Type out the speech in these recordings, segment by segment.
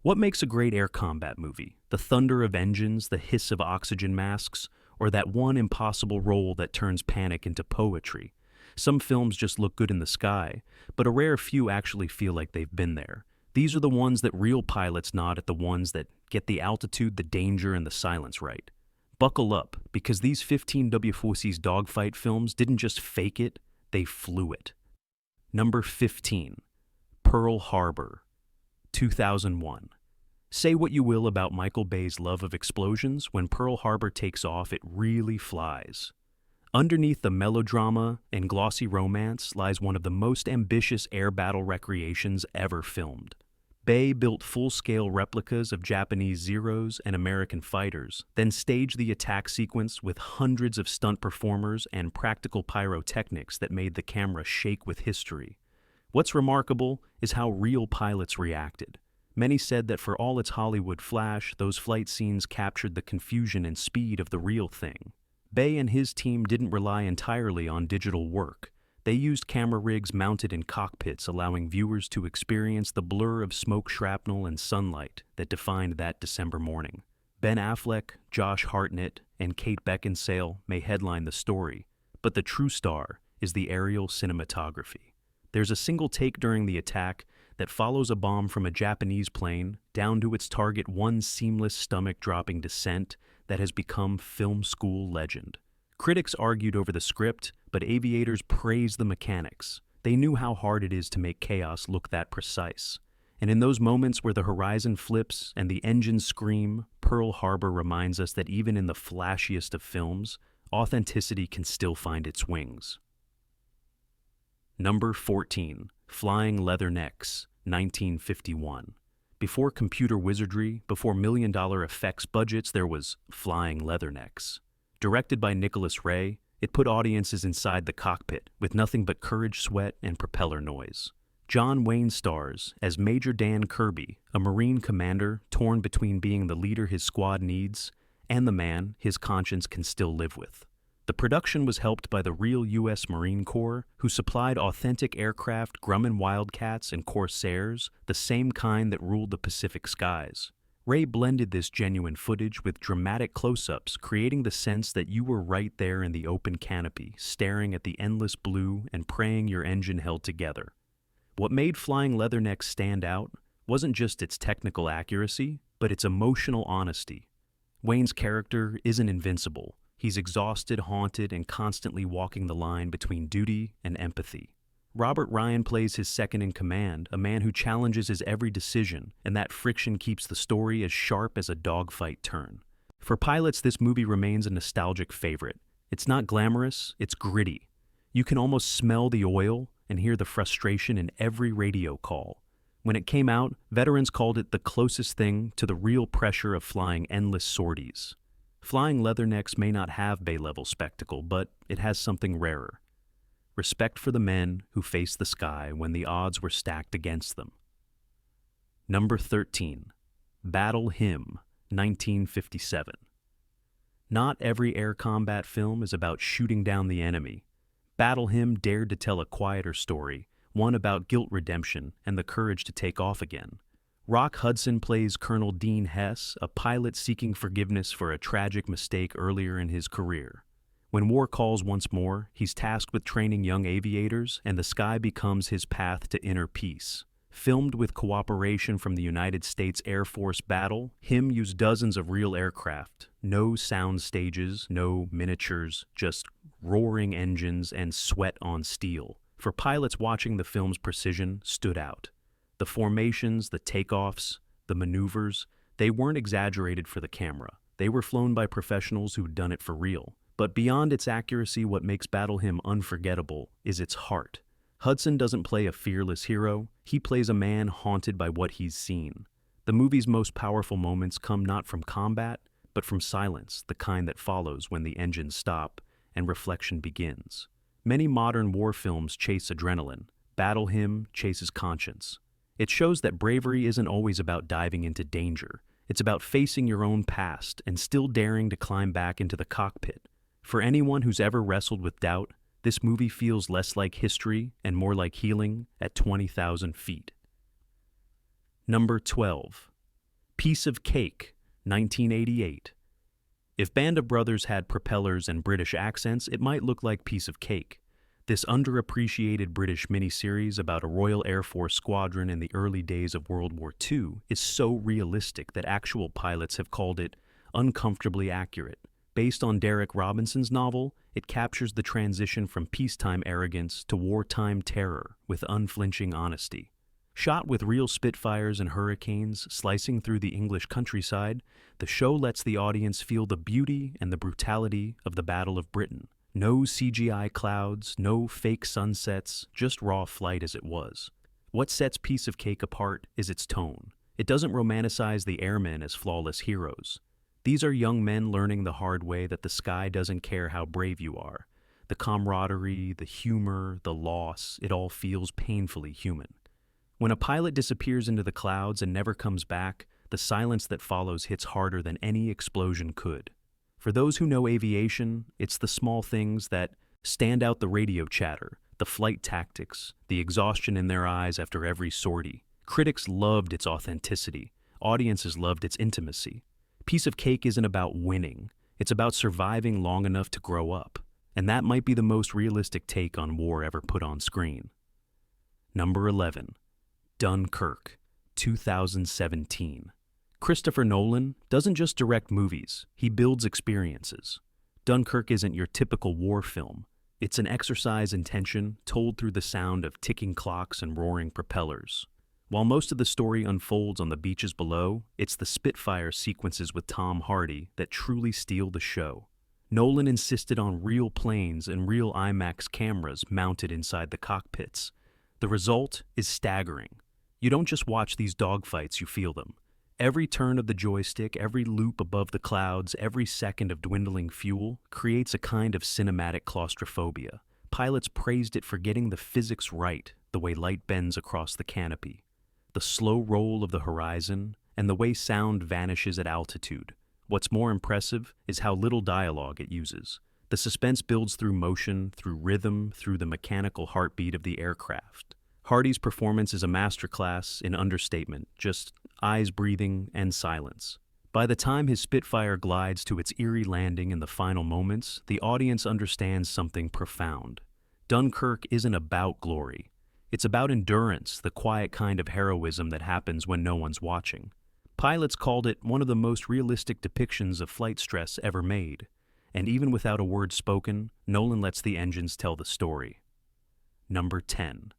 What makes a great air combat movie? The thunder of engines, the hiss of oxygen masks, or that one impossible roll that turns panic into poetry? Some films just look good in the sky, but a rare few actually feel like they've been there. These are the ones that real pilots nod at, the ones that get the altitude, the danger, and the silence right. Buckle up, because these 15 WWII Dogfight films didn't just fake it, they flew it. Number 15. Pearl Harbor, 2001. Say what you will about Michael Bay's love of explosions, when Pearl Harbor takes off, it really flies. Underneath the melodrama and glossy romance lies one of the most ambitious air battle recreations ever filmed. Bay built full-scale replicas of Japanese Zeros and American fighters, then staged the attack sequence with hundreds of stunt performers and practical pyrotechnics that made the camera shake with history. What's remarkable is how real pilots reacted. Many said that for all its Hollywood flash, those flight scenes captured the confusion and speed of the real thing. Bay and his team didn't rely entirely on digital work. They used camera rigs mounted in cockpits, allowing viewers to experience the blur of smoke, shrapnel, and sunlight that defined that December morning. Ben Affleck, Josh Hartnett, and Kate Beckinsale may headline the story, but the true star is the aerial cinematography. There's a single take during the attack that follows a bomb from a Japanese plane down to its target, one seamless stomach-dropping descent that has become film school legend. Critics argued over the script, but aviators praised the mechanics. They knew how hard it is to make chaos look that precise. And in those moments where the horizon flips and the engines scream, Pearl Harbor reminds us that even in the flashiest of films, authenticity can still find its wings. Number 14. Flying Leathernecks, 1951. Before computer wizardry, before million-dollar effects budgets, there was Flying Leathernecks. Directed by Nicholas Ray, it put audiences inside the cockpit with nothing but courage, sweat, and propeller noise. John Wayne stars as Major Dan Kirby, a Marine commander torn between being the leader his squad needs and the man his conscience can still live with. The production was helped by the real U.S. Marine Corps, who supplied authentic aircraft, Grumman Wildcats and Corsairs, the same kind that ruled the Pacific skies. Ray blended this genuine footage with dramatic close-ups, creating the sense that you were right there in the open canopy, staring at the endless blue and praying your engine held together. What made Flying Leathernecks stand out wasn't just its technical accuracy, but its emotional honesty. Wayne's character isn't invincible. He's exhausted, haunted, and constantly walking the line between duty and empathy. Robert Ryan plays his second-in-command, a man who challenges his every decision, and that friction keeps the story as sharp as a dogfight turn. For pilots, this movie remains a nostalgic favorite. It's not glamorous, it's gritty. You can almost smell the oil and hear the frustration in every radio call. When it came out, veterans called it the closest thing to the real pressure of flying endless sorties. Flying Leathernecks may not have Bay-level spectacle, but it has something rarer. Respect for the men who faced the sky when the odds were stacked against them. Number 13. Battle Hymn, 1957. Not every air combat film is about shooting down the enemy. Battle Hymn dared to tell a quieter story, one about guilt redemption and the courage to take off again. Rock Hudson plays Colonel Dean Hess, a pilot seeking forgiveness for a tragic mistake earlier in his career. When war calls once more, he's tasked with training young aviators, and the sky becomes his path to inner peace. Filmed with cooperation from the United States Air Force Battle, Hymn used dozens of real aircraft. No sound stages, no miniatures, just roaring engines and sweat on steel. For pilots watching, the film's precision stood out. The formations, the takeoffs, the maneuvers, they weren't exaggerated for the camera. They were flown by professionals who'd done it for real. But beyond its accuracy, what makes Battle Hymn unforgettable is its heart. Hudson doesn't play a fearless hero. He plays a man haunted by what he's seen. The movie's most powerful moments come not from combat, but from silence, the kind that follows when the engines stop and reflection begins. Many modern war films chase adrenaline. Battle Hymn chases conscience. It shows that bravery isn't always about diving into danger. It's about facing your own past and still daring to climb back into the cockpit. For anyone who's ever wrestled with doubt, this movie feels less like history and more like healing at 20,000 feet. Number 12. Piece of Cake, 1988. If Band of Brothers had propellers and British accents, it might look like Piece of Cake. This underappreciated British miniseries about a Royal Air Force squadron in the early days of World War II is so realistic that actual pilots have called it uncomfortably accurate. Based on Derek Robinson's novel, it captures the transition from peacetime arrogance to wartime terror with unflinching honesty. Shot with real Spitfires and Hurricanes slicing through the English countryside, the show lets the audience feel the beauty and the brutality of the Battle of Britain. No CGI clouds, no fake sunsets, just raw flight as it was. What sets Piece of Cake apart is its tone. It doesn't romanticize the airmen as flawless heroes. These are young men learning the hard way that the sky doesn't care how brave you are. The camaraderie, the humor, the loss, it all feels painfully human. When a pilot disappears into the clouds and never comes back, the silence that follows hits harder than any explosion could. For those who know aviation, it's the small things that stand out: the radio chatter, the flight tactics, the exhaustion in their eyes after every sortie. Critics loved its authenticity. Audiences loved its intimacy. Piece of Cake isn't about winning. It's about surviving long enough to grow up. And that might be the most realistic take on war ever put on screen. Number 11. Dunkirk, 2017. Christopher Nolan doesn't just direct movies, he builds experiences. Dunkirk isn't your typical war film. It's an exercise in tension told through the sound of ticking clocks and roaring propellers. While most of the story unfolds on the beaches below, it's the Spitfire sequences with Tom Hardy that truly steal the show. Nolan insisted on real planes and real IMAX cameras mounted inside the cockpits. The result is staggering. You don't just watch these dogfights, you feel them. Every turn of the joystick, every loop above the clouds, every second of dwindling fuel creates a kind of cinematic claustrophobia. Pilots praised it for getting the physics right, the way light bends across the canopy, the slow roll of the horizon, and the way sound vanishes at altitude. What's more impressive is how little dialogue it uses. The suspense builds through motion, through rhythm, through the mechanical heartbeat of the aircraft. Hardy's performance is a masterclass in understatement, just eyes breathing and silence. By the time his Spitfire glides to its eerie landing in the final moments, the audience understands something profound. Dunkirk isn't about glory. It's about endurance, the quiet kind of heroism that happens when no one's watching. Pilots called it one of the most realistic depictions of flight stress ever made. And even without a word spoken, Nolan lets the engines tell the story. Number 10.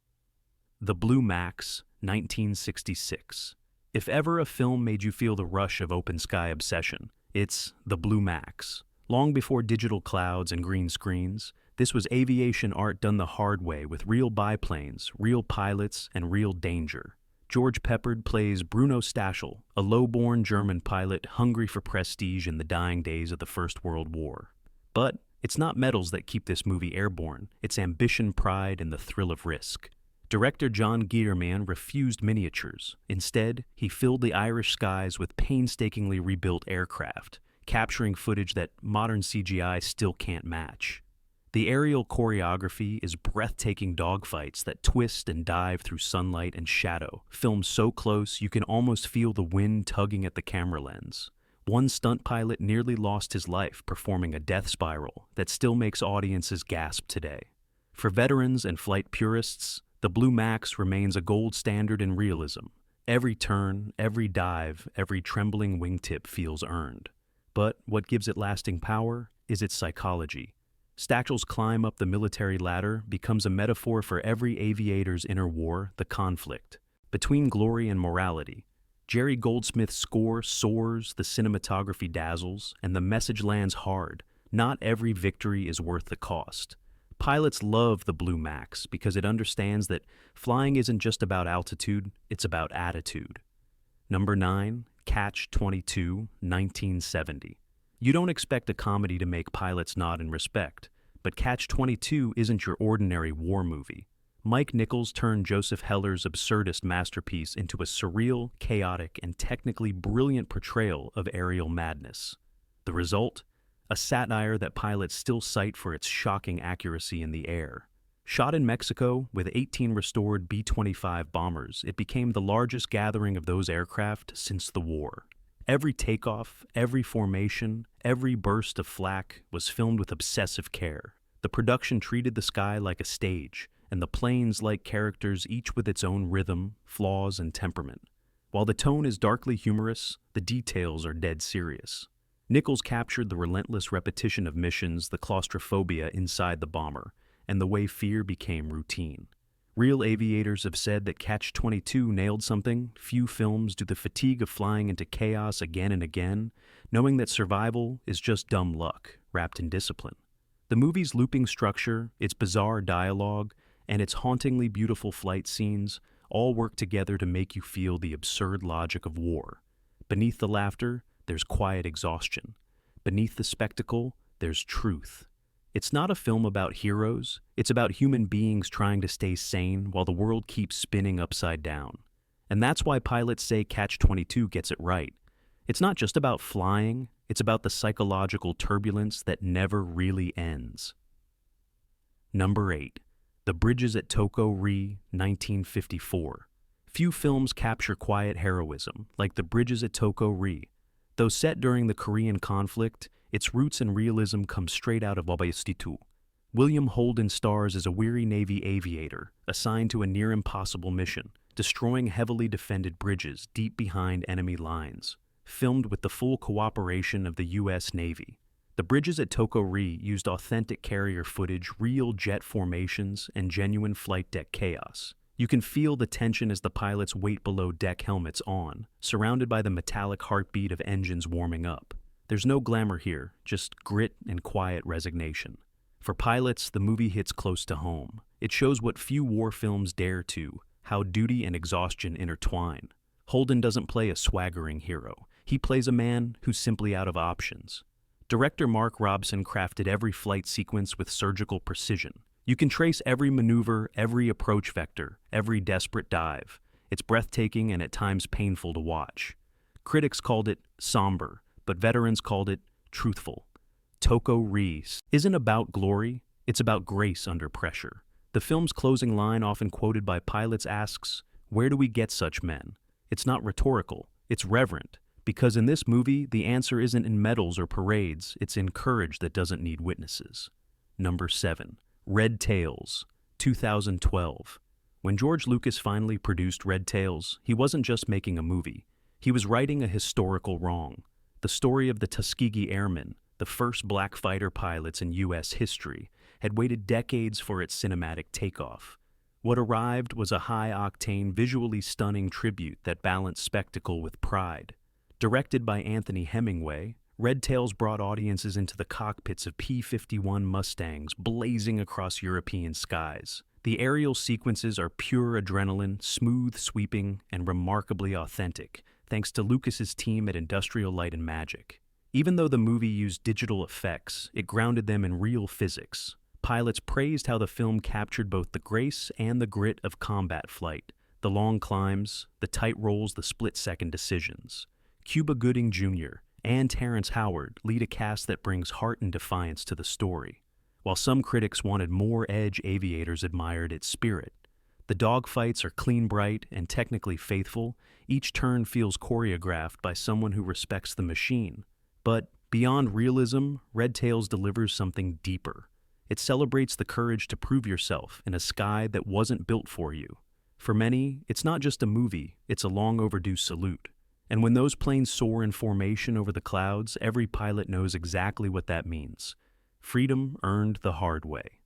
The Blue Max, 1966. If ever a film made you feel the rush of open sky obsession, it's The Blue Max. Long before digital clouds and green screens, this was aviation art done the hard way with real biplanes, real pilots, and real danger. George Peppard plays Bruno Stachel, a low-born German pilot hungry for prestige in the dying days of the First World War. But it's not medals that keep this movie airborne, it's ambition, pride, and the thrill of risk. Director John Guillermin refused miniatures. Instead, he filled the Irish skies with painstakingly rebuilt aircraft, capturing footage that modern CGI still can't match. The aerial choreography is breathtaking dogfights that twist and dive through sunlight and shadow, filmed so close you can almost feel the wind tugging at the camera lens. One stunt pilot nearly lost his life performing a death spiral that still makes audiences gasp today. For veterans and flight purists, the Blue Max remains a gold standard in realism. Every turn, every dive, every trembling wingtip feels earned. But what gives it lasting power is its psychology. Stachel's climb up the military ladder becomes a metaphor for every aviator's inner war, the conflict between glory and morality. Jerry Goldsmith's score soars, the cinematography dazzles, and the message lands hard. Not every victory is worth the cost. Pilots love the Blue Max because it understands that flying isn't just about altitude, it's about attitude. Number 9, Catch-22, 1970. You don't expect a comedy to make pilots nod in respect, but Catch-22 isn't your ordinary war movie. Mike Nichols turned Joseph Heller's absurdist masterpiece into a surreal, chaotic, and technically brilliant portrayal of aerial madness. The result? A satire that pilots still cite for its shocking accuracy in the air. Shot in Mexico with 18 restored B-25 bombers, it became the largest gathering of those aircraft since the war. Every takeoff, every formation, every burst of flak was filmed with obsessive care. The production treated the sky like a stage, and the planes like characters, each with its own rhythm, flaws, and temperament. While the tone is darkly humorous, the details are dead serious. Nichols captured the relentless repetition of missions, the claustrophobia inside the bomber, and the way fear became routine. Real aviators have said that Catch-22 nailed something few films do: the fatigue of flying into chaos again and again, knowing that survival is just dumb luck wrapped in discipline. The movie's looping structure, its bizarre dialogue, and its hauntingly beautiful flight scenes all work together to make you feel the absurd logic of war. Beneath the laughter, there's quiet exhaustion. Beneath the spectacle, there's truth. It's not a film about heroes, it's about human beings trying to stay sane while the world keeps spinning upside down. And that's why pilots say Catch-22 gets it right. It's not just about flying, it's about the psychological turbulence that never really ends. Number 8. The Bridges at Toko-ri, 1954. Few films capture quiet heroism like The Bridges at Toko-ri. Though set during the Korean conflict, its roots and realism come straight out of WWII. William Holden stars as a weary Navy aviator assigned to a near-impossible mission, destroying heavily defended bridges deep behind enemy lines, filmed with the full cooperation of the U.S. Navy. The Bridges at Toko-ri used authentic carrier footage, real jet formations, and genuine flight deck chaos. You can feel the tension as the pilots wait below deck, helmets on, surrounded by the metallic heartbeat of engines warming up. There's no glamour here, just grit and quiet resignation. For pilots, the movie hits close to home. It shows what few war films dare to, how duty and exhaustion intertwine. Holden doesn't play a swaggering hero. He plays a man who's simply out of options. Director Mark Robson crafted every flight sequence with surgical precision. You can trace every maneuver, every approach vector, every desperate dive. It's breathtaking and at times painful to watch. Critics called it somber, but veterans called it truthful. Toko-ri isn't about glory, it's about grace under pressure. The film's closing line, often quoted by pilots, asks, "Where do we get such men?" It's not rhetorical, it's reverent, because in this movie, the answer isn't in medals or parades, it's in courage that doesn't need witnesses. Number 7. Red Tails, 2012. When George Lucas finally produced Red Tails, he wasn't just making a movie. He was righting a historical wrong. The story of the Tuskegee Airmen, the first black fighter pilots in U.S. history, had waited decades for its cinematic takeoff. What arrived was a high-octane, visually stunning tribute that balanced spectacle with pride. Directed by Anthony Hemingway, Red Tails brought audiences into the cockpits of P-51 Mustangs blazing across European skies. The aerial sequences are pure adrenaline, smooth, sweeping, and remarkably authentic, thanks to Lucas's team at Industrial Light and Magic. Even though the movie used digital effects, it grounded them in real physics. Pilots praised how the film captured both the grace and the grit of combat flight, the long climbs, the tight rolls, the split-second decisions. Cuba Gooding Jr. and Terrence Howard lead a cast that brings heart and defiance to the story. While some critics wanted more edge, aviators admired its spirit. The dogfights are clean, bright, and technically faithful. Each turn feels choreographed by someone who respects the machine. But beyond realism, Red Tails delivers something deeper. It celebrates the courage to prove yourself in a sky that wasn't built for you. For many, it's not just a movie, it's a long overdue salute. And when those planes soar in formation over the clouds, every pilot knows exactly what that means. Freedom earned the hard way.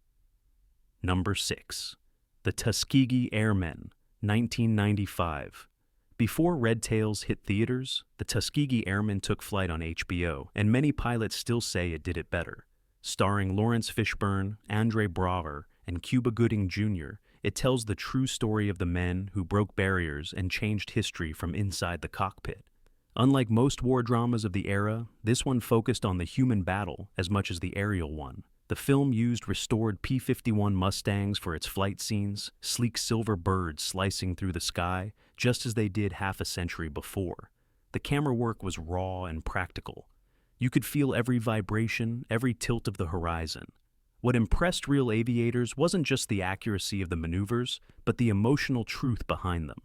Number 6. The Tuskegee Airmen, 1995. Before Red Tails hit theaters, the Tuskegee Airmen took flight on HBO, and many pilots still say it did it better. Starring Lawrence Fishburne, Andre Braugher, and Cuba Gooding Jr., it tells the true story of the men who broke barriers and changed history from inside the cockpit. Unlike most war dramas of the era, this one focused on the human battle as much as the aerial one. The film used restored P-51 Mustangs for its flight scenes, sleek silver birds slicing through the sky, just as they did half a century before. The camera work was raw and practical. You could feel every vibration, every tilt of the horizon. What impressed real aviators wasn't just the accuracy of the maneuvers, but the emotional truth behind them.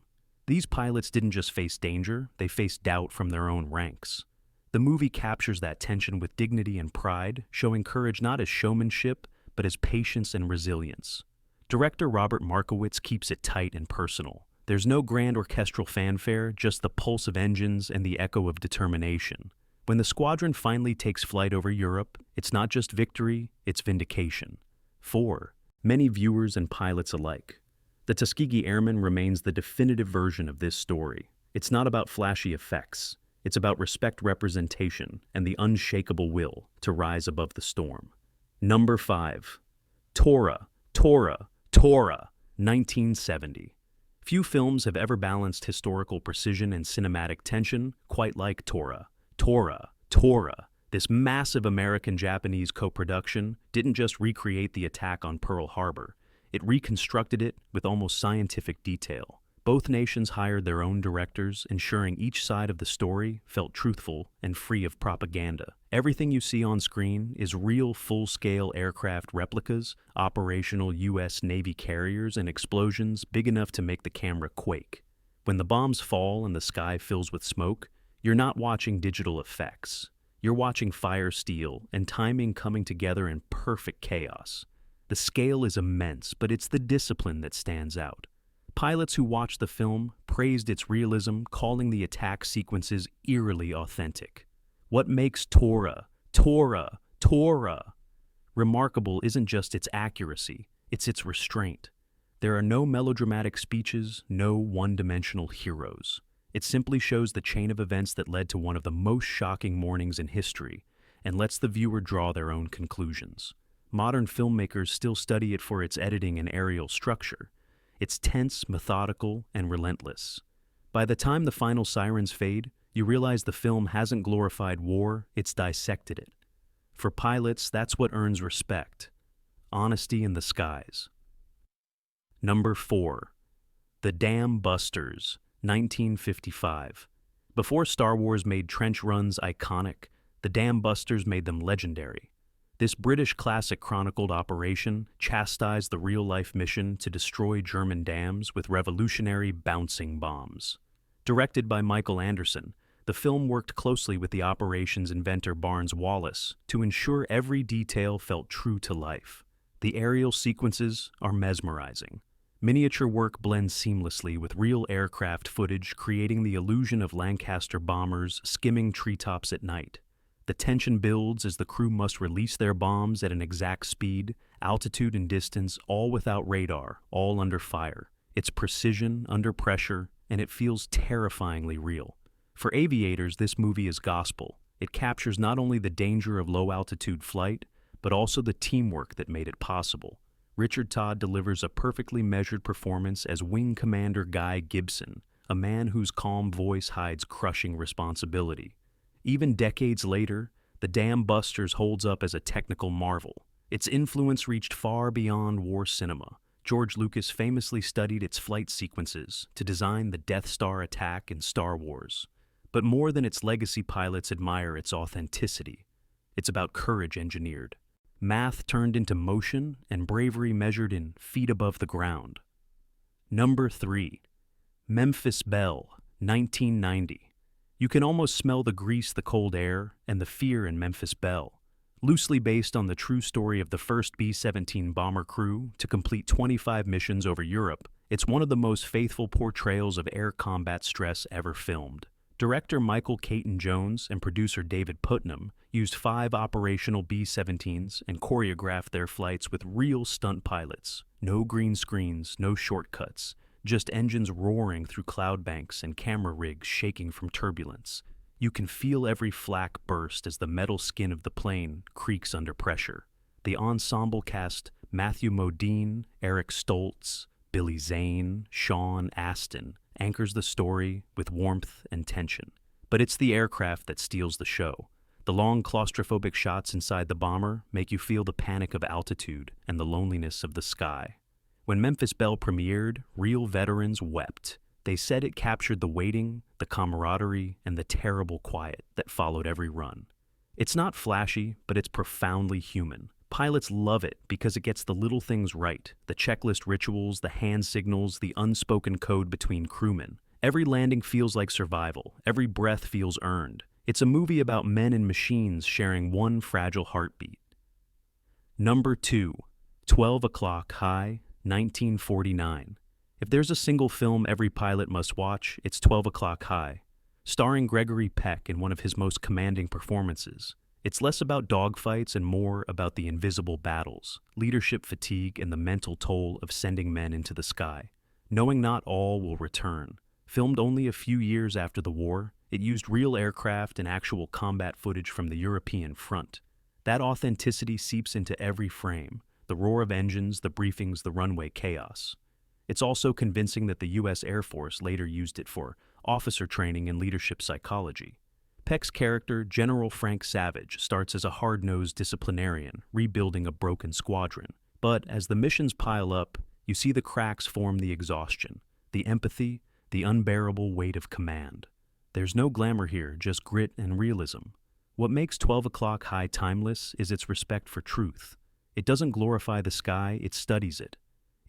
These pilots didn't just face danger, they faced doubt from their own ranks. The movie captures that tension with dignity and pride, showing courage not as showmanship, but as patience and resilience. Director Robert Markowitz keeps it tight and personal. There's no grand orchestral fanfare, just the pulse of engines and the echo of determination. When the squadron finally takes flight over Europe, it's not just victory, it's vindication. For many viewers and pilots alike, the Tuskegee Airmen remains the definitive version of this story. It's not about flashy effects. It's about respect representation and the unshakable will to rise above the storm. Number 5. Tora, 1970. Few films have ever balanced historical precision and cinematic tension quite like Tora. Tora, this massive American-Japanese co-production didn't just recreate the attack on Pearl Harbor, it reconstructed it with almost scientific detail. Both nations hired their own directors, ensuring each side of the story felt truthful and free of propaganda. Everything you see on screen is real full-scale aircraft replicas, operational U.S. Navy carriers, and explosions big enough to make the camera quake. When the bombs fall and the sky fills with smoke, you're not watching digital effects. You're watching fire steel and timing coming together in perfect chaos. The scale is immense, but it's the discipline that stands out. Pilots who watched the film praised its realism, calling the attack sequences eerily authentic. What makes Tora remarkable isn't just its accuracy, it's its restraint. There are no melodramatic speeches, no one-dimensional heroes. It simply shows the chain of events that led to one of the most shocking mornings in history and lets the viewer draw their own conclusions. Modern filmmakers still study it for its editing and aerial structure. It's tense, methodical, and relentless. By the time the final sirens fade, you realize the film hasn't glorified war, it's dissected it. For pilots, that's what earns respect. Honesty in the skies. Number 4. The Dam Busters, 1955. Before Star Wars made trench runs iconic, the Dam Busters made them legendary. This British classic chronicled operation chastised the real-life mission to destroy German dams with revolutionary bouncing bombs. Directed by Michael Anderson, the film worked closely with the operations inventor Barnes Wallis to ensure every detail felt true to life. The aerial sequences are mesmerizing. Miniature work blends seamlessly with real aircraft footage, creating the illusion of Lancaster bombers skimming treetops at night. The tension builds as the crew must release their bombs at an exact speed, altitude and distance, all without radar, all under fire. It's precision, under pressure, and it feels terrifyingly real. For aviators, this movie is gospel. It captures not only the danger of low-altitude flight, but also the teamwork that made it possible. Richard Todd delivers a perfectly measured performance as Wing Commander Guy Gibson, a man whose calm voice hides crushing responsibility. Even decades later, the Dam Busters holds up as a technical marvel. Its influence reached far beyond war cinema. George Lucas famously studied its flight sequences to design the Death Star attack in Star Wars. But more than its legacy, pilots admire its authenticity. It's about courage engineered, math turned into motion, and bravery measured in feet above the ground. Number 3. Memphis Belle, 1990. You can almost smell the grease, the cold air, and the fear in Memphis Belle. Loosely based on the true story of the first B-17 bomber crew to complete 25 missions over Europe, it's one of the most faithful portrayals of air combat stress ever filmed. Director Michael Caton Jones and producer David Putnam used 5 operational B-17s and choreographed their flights with real stunt pilots. No green screens, no shortcuts, just engines roaring through cloud banks and camera rigs shaking from turbulence. You can feel every flak burst as the metal skin of the plane creaks under pressure. The ensemble cast Matthew Modine, Eric Stoltz, Billy Zane, Sean Astin anchors the story with warmth and tension. But it's the aircraft that steals the show. The long claustrophobic shots inside the bomber make you feel the panic of altitude and the loneliness of the sky. When Memphis Belle premiered, real veterans wept. They said it captured the waiting, the camaraderie, and the terrible quiet that followed every run. It's not flashy, but it's profoundly human. Pilots love it because it gets the little things right, the checklist rituals, the hand signals, the unspoken code between crewmen. Every landing feels like survival. Every breath feels earned. It's a movie about men and machines sharing one fragile heartbeat. Number 2, 12 O'Clock High, 1949. If there's a single film every pilot must watch, it's 12 O'Clock High, starring Gregory Peck in one of his most commanding performances. It's less about dogfights and more about the invisible battles, leadership fatigue, and the mental toll of sending men into the sky. Knowing not all will return. Filmed only a few years after the war, it used real aircraft and actual combat footage from the European front. That authenticity seeps into every frame, the roar of engines, the briefings, the runway chaos. It's also convincing that the U.S. Air Force later used it for officer training and leadership psychology. Peck's character, General Frank Savage, starts as a hard-nosed disciplinarian, rebuilding a broken squadron. But as the missions pile up, you see the cracks form the exhaustion, the empathy, the unbearable weight of command. There's no glamour here, just grit and realism. What makes 12 O'Clock High timeless is its respect for truth. It doesn't glorify the sky, it studies it.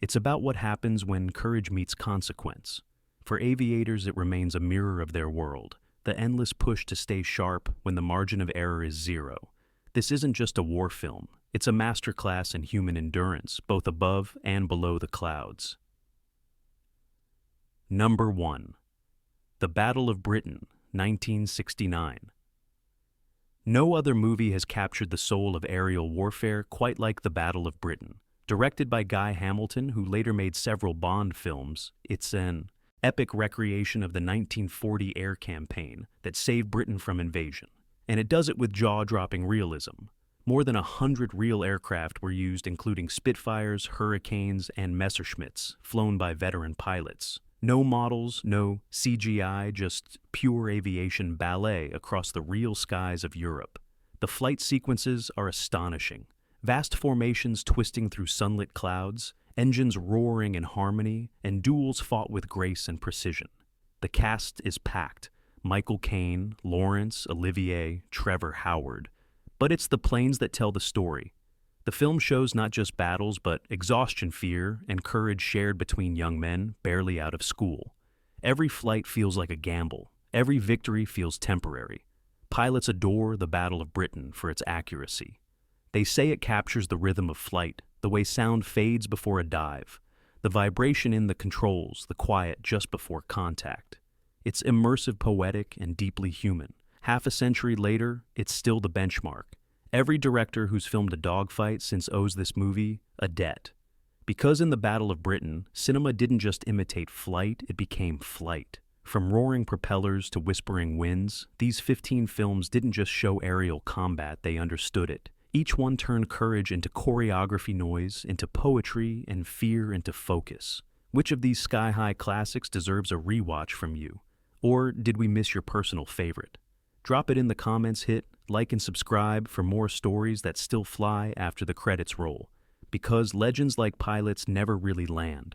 It's about what happens when courage meets consequence. For aviators, it remains a mirror of their world, the endless push to stay sharp when the margin of error is zero. This isn't just a war film, it's a masterclass in human endurance, both above and below the clouds. Number 1. The Battle of Britain, 1969. No other movie has captured the soul of aerial warfare quite like The Battle of Britain. Directed by Guy Hamilton, who later made several Bond films, it's an epic recreation of the 1940 air campaign that saved Britain from invasion. And it does it with jaw-dropping realism. More than 100 real aircraft were used, including Spitfires, Hurricanes, and Messerschmitts, flown by veteran pilots. No models, no CGI, just pure aviation ballet across the real skies of Europe. The flight sequences are astonishing. Vast formations twisting through sunlit clouds, engines roaring in harmony, and duels fought with grace and precision. The cast is packed. Michael Caine, Lawrence, Olivier, Trevor Howard. But it's the planes that tell the story. The film shows not just battles, but exhaustion, fear, and courage shared between young men barely out of school. Every flight feels like a gamble. Every victory feels temporary. Pilots adore the Battle of Britain for its accuracy. They say it captures the rhythm of flight, the way sound fades before a dive, the vibration in the controls, the quiet just before contact. It's immersive, poetic, and deeply human. Half a century later, it's still the benchmark. Every director who's filmed a dogfight since owes this movie a debt. Because in the Battle of Britain, cinema didn't just imitate flight, it became flight. From roaring propellers to whispering winds, these 15 films didn't just show aerial combat, they understood it. Each one turned courage into choreography noise, into poetry, and fear into focus. Which of these sky-high classics deserves a rewatch from you? Or did we miss your personal favorite? Drop it in the comments, hit like and subscribe for more stories that still fly after the credits roll. Because legends like pilots never really land.